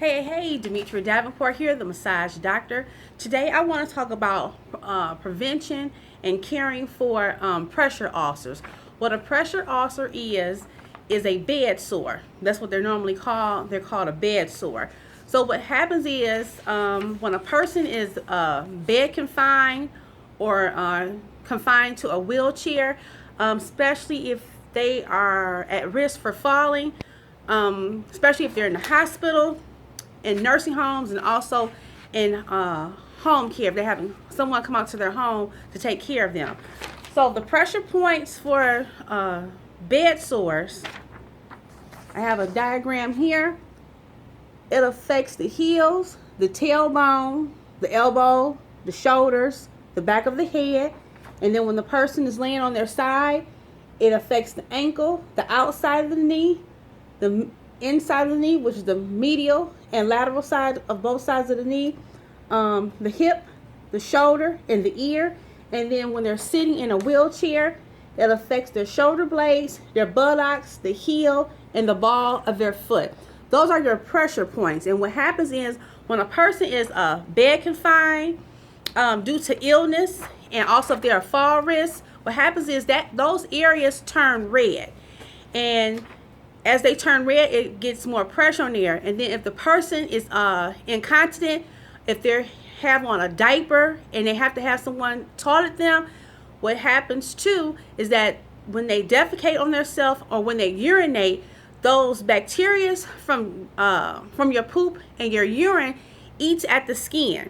Hey, Demetria Davenport here, the massage doctor. Today I want to talk about prevention and caring for pressure ulcers. What a pressure ulcer is a bed sore. That's what they're normally called. They're called a bed sore. So what happens is when a person is bed confined or confined to a wheelchair, especially if they are at risk for falling, especially if they're in the hospital, in nursing homes, and also in home care if they're having someone come out to their home to take care of them. So the pressure points for bed sores, I have a diagram here. It affects the heels, the tailbone, the elbow, the shoulders, the back of the head, and then when the person is laying on their side, it affects the ankle, the outside of the knee, the inside of the knee, which is the medial and lateral side of both sides of the knee, the hip, the shoulder, and the ear. And then when they're sitting in a wheelchair, it affects their shoulder blades, their buttocks, the heel, and the ball of their foot. Those are your pressure points. And what happens is when a person is bed confined due to illness, and also if they're a fall risk, what happens is that those areas turn red. And as they turn red, it gets more pressure on there. And then if the person is incontinent, if they have on a diaper and they have to have someone toilet them, what happens too is that when they defecate on themselves or when they urinate, those bacteria from your poop and your urine eats at the skin.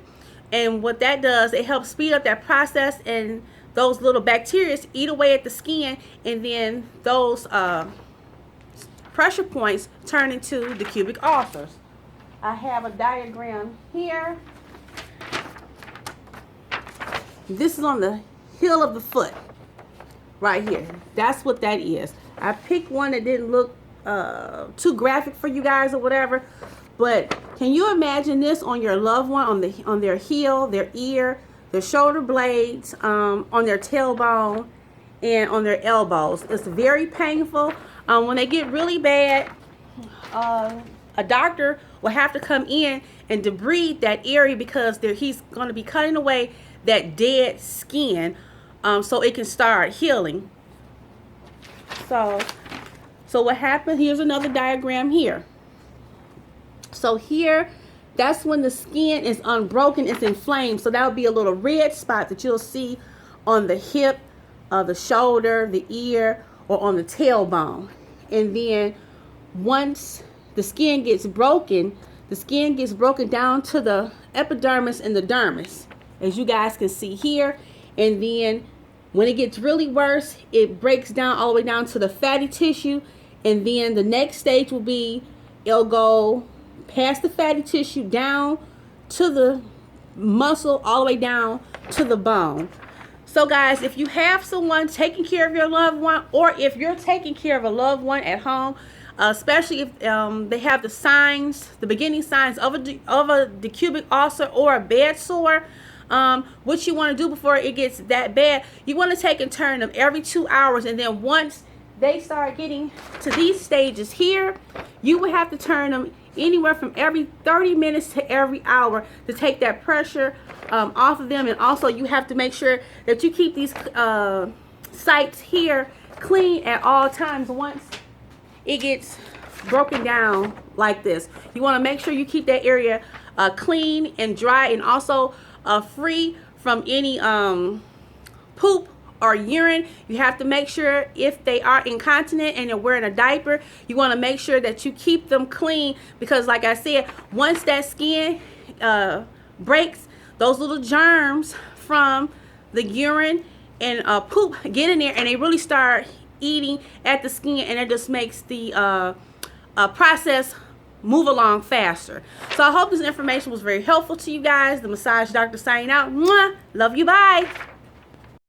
And what that does, it helps speed up that process, and those little bacteria eat away at the skin, and then those pressure points turn into the cubic ulcers. I have a diagram here. This is on the heel of the foot right here. That's what that is. I picked one that didn't look too graphic for you guys or whatever, but can you imagine this on your loved one, on their heel, their ear, their shoulder blades, on their tailbone, and on their elbows? It's very painful. When they get really bad, a doctor will have to come in and debride that area because he's going to be cutting away that dead skin so it can start healing. So what happened, here's another diagram here. So here, that's when the skin is unbroken, it's inflamed. So that would be a little red spot that you'll see on the hip, the shoulder, the ear, or on the tailbone. And then once the skin gets broken down to the epidermis and the dermis, as you guys can see here. And then when it gets really worse, it breaks down all the way down to the fatty tissue. And then the next stage will be, it'll go past the fatty tissue down to the muscle, all the way down to the bone. So guys, if you have someone taking care of your loved one, or if you're taking care of a loved one at home, especially if they have the signs, the beginning signs of a decubic ulcer or a bed sore, what you want to do before it gets that bad, you want to take and turn them every 2 hours. And then once they start getting to these stages here, you will have to turn them anywhere from every 30 minutes to every hour to take that pressure off of them. And also you have to make sure that you keep these sites here clean at all times. Once it gets broken down like this, you want to make sure you keep that area clean and dry, and also free from any poop or urine. You have to make sure, if they are incontinent and they're wearing a diaper, you want to make sure that you keep them clean, because like I said, once that skin breaks, those little germs from the urine and poop get in there, and they really start eating at the skin, and it just makes the process move along faster. So I hope this information was very helpful to you guys. The massage doctor signing out. Mwah! Love you. Bye.